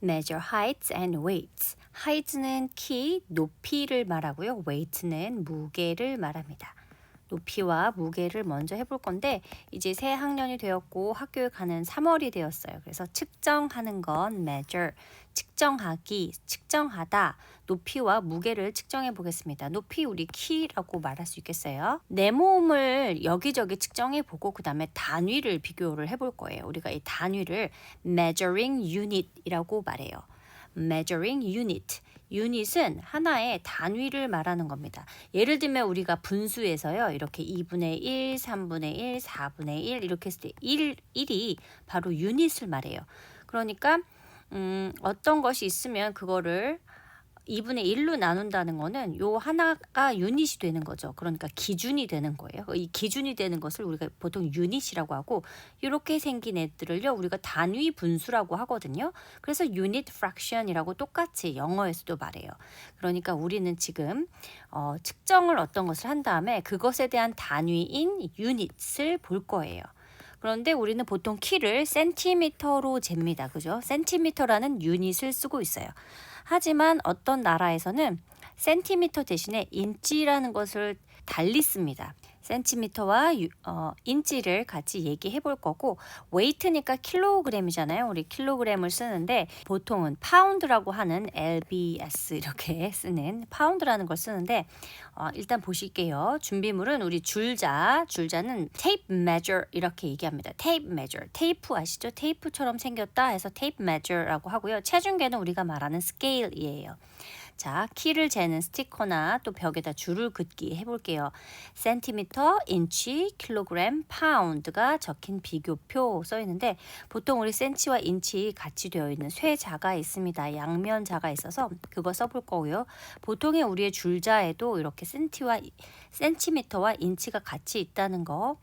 measure heights and weights. height는 키, 높이를 말하고요. weight는 무게를 말합니다. 높이와 무게를 먼저 해볼 건데 이제 새 학년이 되었고 학교에 가는 3월이 되었어요. 그래서 측정하는 건 measure, 측정하기, 측정하다, 높이와 무게를 측정해 보겠습니다. 높이 우리 키라고 말할 수 있겠어요. 내 몸을 여기저기 측정해 보고 그 다음에 단위를 비교를 해볼 거예요. 우리가 이 단위를 measuring unit이라고 말해요. measuring unit. 유닛은 하나의 단위를 말하는 겁니다. 예를 들면 우리가 분수에서요. 이렇게 2분의 1, 3분의 1, 4분의 1 이렇게 했을 때 1이 바로 유닛을 말해요. 그러니까 어떤 것이 있으면 그거를 2분의 1로 나눈다는 거는 요 하나가 유닛이 되는 거죠. 그러니까 기준이 되는 거예요. 이 기준이 되는 것을 우리가 보통 유닛이라고 하고 이렇게 생긴 애들을요. 우리가 단위 분수라고 하거든요. 그래서 unit fraction이라고 똑같이 영어에서도 말해요. 그러니까 우리는 지금 측정을 어떤 것을 한 다음에 그것에 대한 단위인 유닛을 볼 거예요. 그런데 우리는 보통 키를 센티미터로 잽니다. 그죠? 센티미터라는 유닛을 쓰고 있어요. 하지만 어떤 나라에서는 센티미터 대신에 인치라는 것을 달리 씁니다. 센티미터와 인치를 같이 얘기해 볼 거고 웨이트니까 킬로그램이잖아요. 우리 킬로그램을 쓰는데 보통은 파운드라고 하는 LBS 이렇게 쓰는 파운드라는 걸 쓰는데 일단 보실게요. 준비물은 우리 줄자는 tape measure 이렇게 얘기합니다. tape measure. 테이프 아시죠? 테이프처럼 생겼다 해서 tape measure라고 하고요. 체중계는 우리가 말하는 scale이에요. 자, 키를 재는 스티커나 또 벽에다 줄을 긋기 해볼게요. 센티미터, 인치, 킬로그램, 파운드가 적힌 비교표 써 있는데 보통 우리 센치와 인치 같이 되어 있는 쇠자가 있습니다. 양면자가 있어서 그거 써볼 거고요. 보통의 우리의 줄자에도 이렇게 센티미터와 인치가 같이 있다는 거.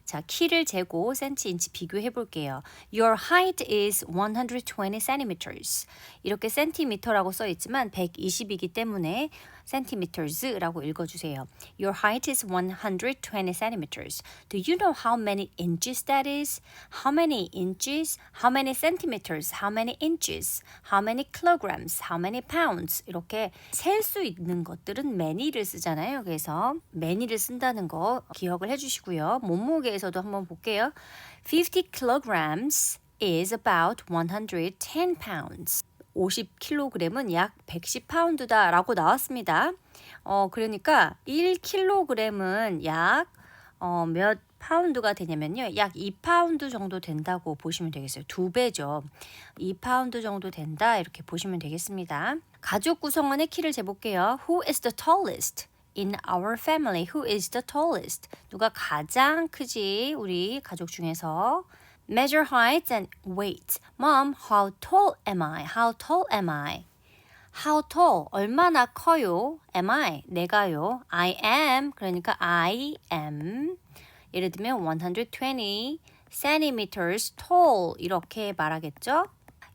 자, 키를 재고 센치, 인치 비교해 볼게요. Your height is 120 centimeters. 이렇게 센티미터라고 써 있지만 120이기 때문에 centimeters라고 읽어주세요. Your height is 120 centimeters. Do you know how many inches that is? How many inches? How many centimeters? How many inches? How many kilograms? How many pounds? 이렇게 셀 수 있는 것들은 many를 쓰잖아요. 그래서 many를 쓴다는 거 기억을 해주시고요. 몸무게에서도 한번 볼게요. 50 kilograms is about 110 pounds. 50kg은 약 110파운드다 라고 나왔습니다. 그러니까 1kg은 약 몇 파운드가 되냐면요. 약 2파운드 정도 된다고 보시면 되겠어요. 2배죠. 2파운드 정도 된다 이렇게 보시면 되겠습니다. 가족 구성원의 키를 재볼게요. Who is the tallest? In our family, who is the tallest? 누가 가장 크지? 우리 가족 중에서. Measure height and weight. Mom, how tall am I? How tall am I? How tall? 얼마나 커요? Am I? 내가요. I am. 그러니까 I am. 예를 들면 120 centimeters tall 이렇게 말하겠죠?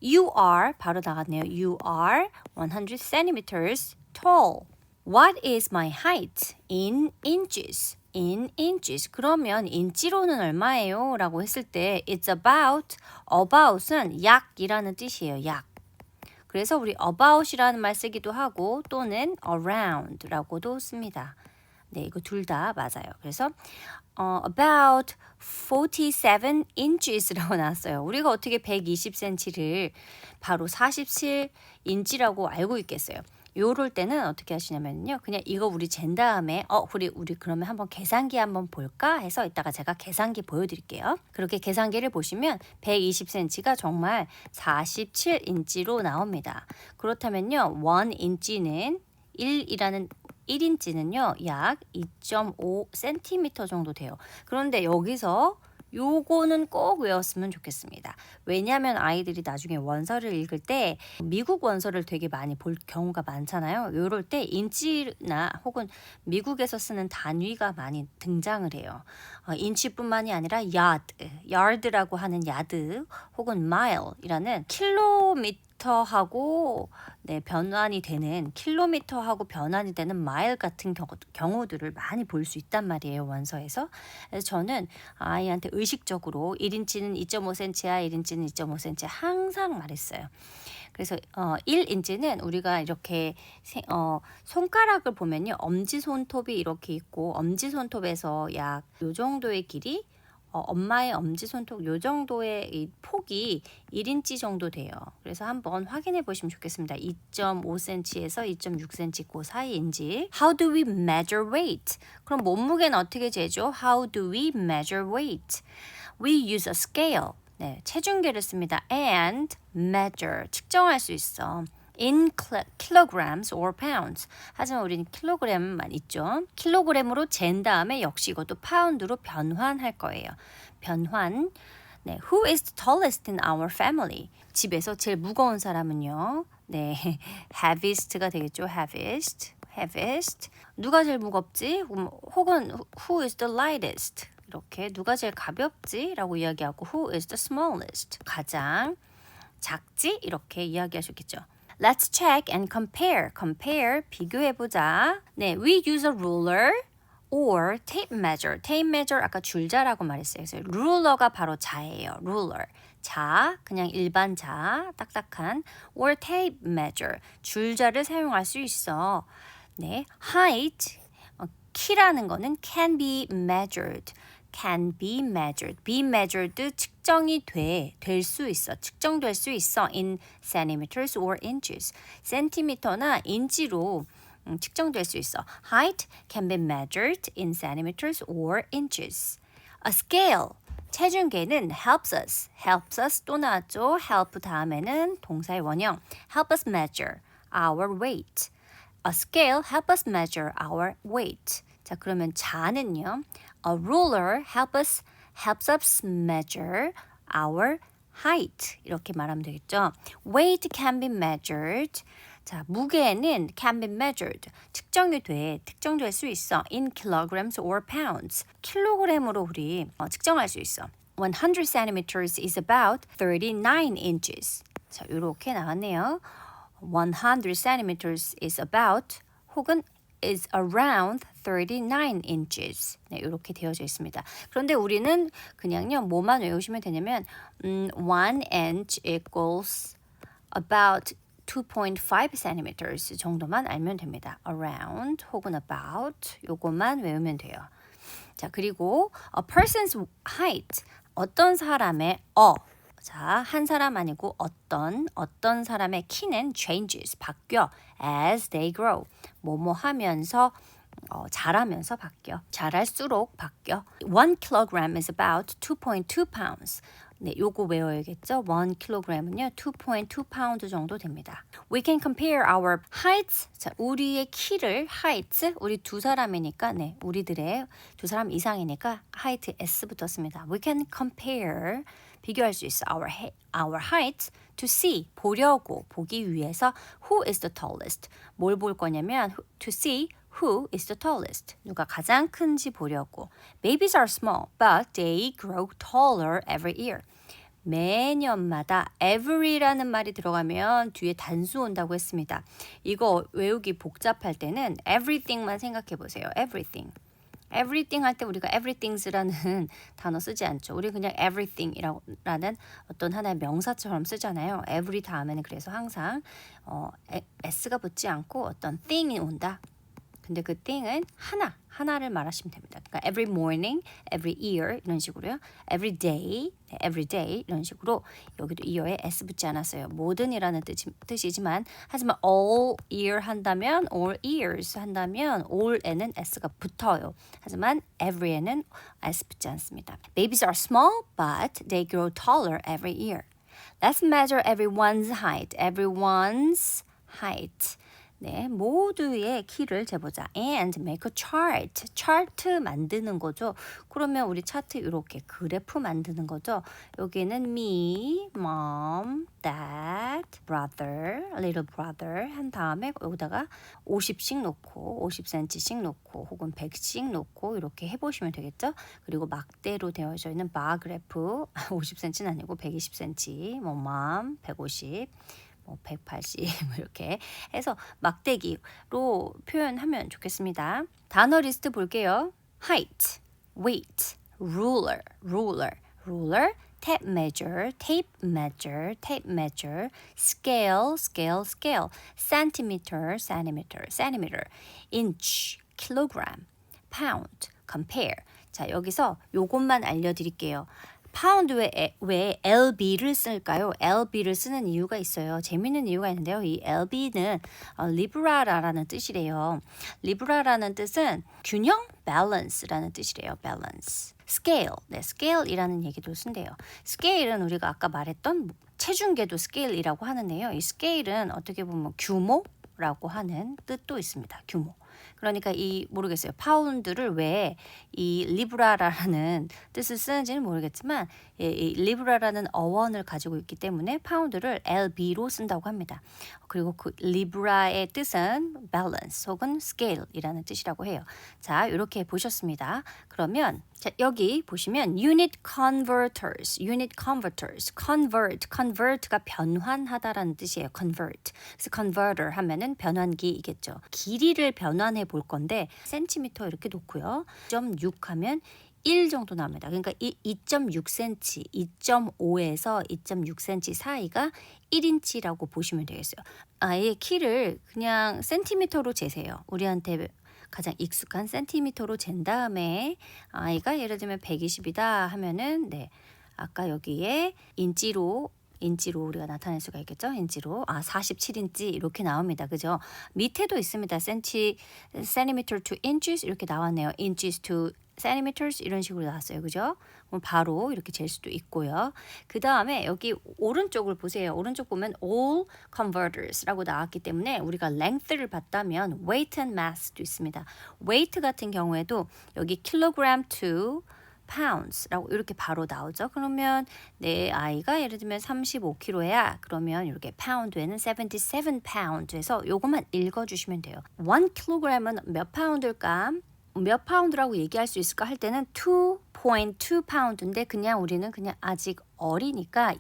You are. 바로 나갔네요. You are 100 centimeters tall. What is my height in inches? In inches. 그러면 인치로는 얼마예요? 라고 했을 때 it's about은 약이라는 뜻이에요. 약. 그래서 우리 about이라는 말 쓰기도 하고 또는 around라고도 씁니다. 네, 이거 둘 다 맞아요. 그래서 about 47 inches라고 나왔어요. 우리가 어떻게 120cm를 바로 47인치라고 알고 있겠어요. 요럴 때는 어떻게 하시냐면요. 그냥 이거 우리 잰 다음에 우리 그러면 한번 계산기 한번 볼까 해서 이따가 제가 계산기 보여드릴게요. 그렇게 계산기를 보시면 120cm가 정말 47인치로 나옵니다. 그렇다면요. 1인치는 1인치는요. 약 2.5cm 정도 돼요. 그런데 여기서 요거는 꼭 외웠으면 좋겠습니다. 왜냐하면 아이들이 나중에 원서를 읽을 때 미국 원서를 되게 많이 볼 경우가 많잖아요. 요럴 때 인치나 혹은 미국에서 쓰는 단위가 많이 등장을 해요. 인치뿐만이 아니라 yard라고 하는 야드 혹은 mile이라는 미터하고 변환이 되는 킬로미터하고 변환이 되는 마일 같은 경우들을 많이 볼 수 있단 말이에요, 원서에서. 그래서 저는 아이한테 의식적으로 1인치는 2.5cm야, 1인치는 2.5cm 항상 말했어요. 그래서 1인치는 우리가 이렇게 손가락을 보면요. 엄지손톱이 이렇게 있고 엄지손톱에서 약 요 정도의 길이 엄마의 엄지손톱 요 정도의 이 폭이 1인치 정도 돼요. 그래서 한번 확인해 보시면 좋겠습니다. 2.5cm에서 2.6cm 그 사이인지. How do we measure weight? 그럼 몸무게는 어떻게 재죠? How do we measure weight? We use a scale. 네, 체중계를 씁니다. And measure, 측정할 수 있어. In kilograms or pounds. 하지만 우리는 킬로그램만 있죠. 킬로그램으로 잰 다음에 역시 이것도 파운드로 변환할 거예요. 변환. 네, Who is the tallest in our family? 집에서 제일 무거운 사람은요. 네, heaviest가 되겠죠. heaviest. 누가 제일 무겁지? 혹은 who is the lightest? 이렇게 누가 제일 가볍지? 라고 이야기하고 who is the smallest? 가장 작지? 이렇게 이야기하셨겠죠. Let's check and compare. compare, 비교해보자. 네, we use a ruler or tape measure. tape measure 아까 줄자라고 말했어요. 그래서 룰러가 바로 자예요. ruler. 자, 그냥 일반 자, 딱딱한. or tape measure, 줄자를 사용할 수 있어. 네, height, 키라는 거는 can be measured. can be measured. be measured 측정이 될 수 있어. 측정될 수 있어. in centimeters or inches. 센티미터나 인치로 측정될 수 있어. height can be measured in centimeters or inches. A scale. 체중계는 helps us 또 나왔죠. help 다음에는 동사의 원형. help us measure our weight. A scale help us measure our weight. 자, 그러면 자는요. A ruler helps us measure our height. 이렇게 말하면 되겠죠. Weight can be measured. 자, 무게는 can be measured. 측정될 수 있어. In kilograms or pounds. 킬로그램으로 우리 측정할 수 있어. 100 centimeters is about 39 inches. 자, 이렇게 나왔네요. 100 centimeters is about 혹은 is around 39 inches. 네, 이렇게 되어져 있습니다. 그런데 우리는 그냥요, 뭐만 외우시면 되냐면 1 inch equals about 2.5 centimeters 정도만 알면 됩니다. around 혹은 about 요것만 외우면 돼요. 자, 그리고 a person's height, 어떤 사람의 자, 한 사람 아니고 어떤 사람의 키는 changes, 바뀌어 as they grow. 뭐뭐 하면서 자라면서 바뀌어. 자랄수록 바뀌어. 1 kilogram is about 2.2 pounds. 네, 요거 외워야겠죠? 1 kilogram은요, 2.2 pound 정도 됩니다. We can compare our heights. 자, 우리의 키를 heights, 우리 두 사람이니까, 네, 우리들의 두 사람 이상이니까 height S 붙었습니다. We can compare, 비교할 수 있어. Our heights to see, 보기 위해서 who is the tallest. 뭘 볼 거냐면 to see who is the tallest. 누가 가장 큰지 보려고. Babies are small, but they grow taller every year. 매년마다 every라는 말이 들어가면 뒤에 단수 온다고 했습니다. 이거 외우기 복잡할 때는 everything만 생각해 보세요. everything 할 때 우리가 everythings라는 단어 쓰지 않죠. 우리 그냥 everything이라는 어떤 하나의 명사처럼 쓰잖아요. every 다음에는 그래서 항상 s가 붙지 않고 어떤 thing이 온다. 근데 그 thing은 하나를 말하시면 됩니다. 그러니까 every morning, every year 이런 식으로요. every day 이런 식으로 여기도 year에 s 붙지 않았어요. 모든이라는 뜻이지만 하지만 all year 한다면 all years 한다면 all에는 s가 붙어요. 하지만 every에는 s 붙지 않습니다. Babies are small, but they grow taller every year. Let's measure everyone's height. 네, 모두의 키를 재보자. And make a chart. 차트 만드는 거죠. 그러면 우리 차트 이렇게 그래프 만드는 거죠. 여기는 me, mom, dad, brother, little brother 한 다음에 여기다가 50씩 놓고 50cm씩 놓고 혹은 100씩 놓고 이렇게 해보시면 되겠죠. 그리고 막대로 되어져 있는 바 그래프 50cm는 아니고 120cm, 뭐 mom 150, 180 이렇게 해서 막대기로 표현하면 좋겠습니다. 단어 리스트 볼게요. height, weight, ruler, tape measure, scale, centimeter, inch, kilogram, pound, compare. 자, 여기서 요것만 알려드릴게요. 파운드 왜 lb를 쓸까요? lb를 쓰는 이유가 있어요. 재밌는 이유가 있는데요. 이 lb는 libra라는 뜻이래요. libra라는 뜻은 균형, balance라는 뜻이래요. balance. scale, scale이라는 얘기도 쓴대요. scale은 우리가 아까 말했던 체중계도 scale이라고 하는데요. 이 scale은 어떻게 보면 규모라고 하는 뜻도 있습니다. 규모. 그러니까 모르겠어요. 파운드를 왜 이 리브라라는 뜻을 쓰는지는 모르겠지만 이 리브라라는 어원을 가지고 있기 때문에 파운드를 lb로 쓴다고 합니다. 그리고 그 리브라의 뜻은 balance 혹은 scale이라는 뜻이라고 해요. 자, 이렇게 보셨습니다. 그러면 자, 여기 보시면 convert가 변환하다라는 뜻이에요. 그래서 converter 하면은 변환기이겠죠. 길이를 변환해 볼 건데 센티미터 이렇게 놓고요. 2.6 하면 1 정도 나옵니다. 그러니까 2.6cm, 2.5에서 2.6cm 사이가 1인치라고 보시면 되겠어요. 아예 키를 그냥 센티미터로 재세요. 우리한테 가장 익숙한 센티미터로 잰 다음에 아이가 예를 들면 120이다 하면은 아까 여기에 인치로 우리가 나타낼 수가 있겠죠. 인치로 47인치 이렇게 나옵니다. 그죠? 밑에도 있습니다. centimeter to inches 이렇게 나왔네요. inches to centimeters 이런 식으로 나왔어요. 그죠? 그럼 바로 이렇게 잴 수도 있고요. 그 다음에 여기 오른쪽을 보세요. 오른쪽 보면 all converters라고 나왔기 때문에 우리가 length를 봤다면 weight and mass도 있습니다. weight 같은 경우에도 여기 kilogram to pounds라고 이렇게 바로 나오죠. 그러면 내 아이가 예를 들면 35kg야. 그러면 이렇게 pound에는 77 pound에서 요것만 읽어주시면 돼요. 1kg은 몇 파운드일까? 몇 파운드라고 얘기할 수 있을까 할 때는 2.2 파운드인데 우리는 아직 어리니까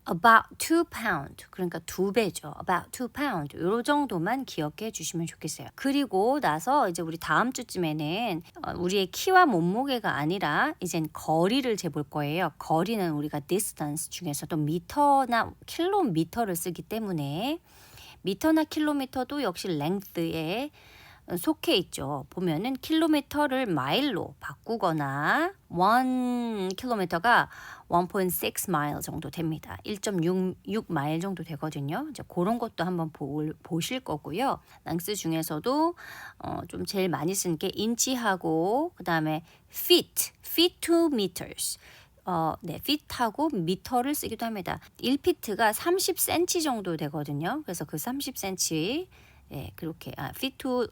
about 2 pound 그러니까 2배죠. about 2 pound 요 정도만 기억해 주시면 좋겠어요. 그리고 나서 이제 우리 다음 주쯤에는 우리의 키와 몸무게가 아니라 이젠 거리를 재볼 거예요. 거리는 우리가 distance 중에서도 미터나 킬로미터를 쓰기 때문에 미터나 킬로미터도 역시 length에 속해 있죠. 보면은 킬로미터를 마일로 바꾸거나 1킬로미터가 1.6 마일 정도 됩니다. 1.66 마일 정도 되거든요. 이제 그런 것도 한번 보실 거고요. 랑스 중에서도 좀 제일 많이 쓰는 게 인치하고 그다음에 feet to meters. feet하고 미터를 쓰기도 합니다. 1피트가 30cm 정도 되거든요. 그래서 그 30cm 그렇게 feet to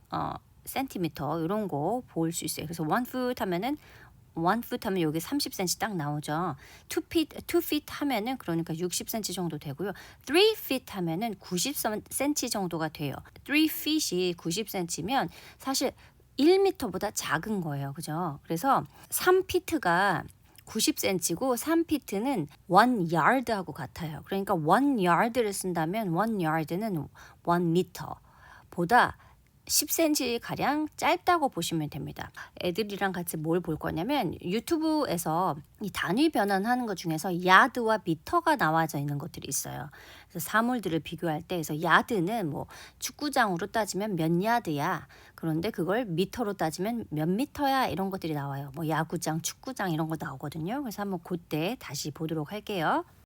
centimeter 이런 거 볼 수 있어요. 그래서 1foot 하면 여기 30cm 딱 나오죠. 2feet 하면은 그러니까 60cm 정도 되고요. 3feet 하면은 90cm 정도가 돼요. 3feet이 90cm면 사실 1m보다 작은 거예요. 그죠? 그래서 3feet가 90cm고 3피트는 1yard하고 같아요. 그러니까 1yard를 쓴다면 1yard는 1m 보다 10cm 가량 짧다고 보시면 됩니다. 애들이랑 같이 뭘 볼 거냐면 유튜브에서 이 단위 변환하는 것 중에서 야드와 미터가 나와져 있는 것들이 있어요. 그래서 사물들을 비교할 때 그래서 야드는 뭐 축구장으로 따지면 몇 야드야. 그런데 그걸 미터로 따지면 몇 미터야 이런 것들이 나와요. 뭐 야구장, 축구장 이런 거 나오거든요. 그래서 한번 그때 다시 보도록 할게요.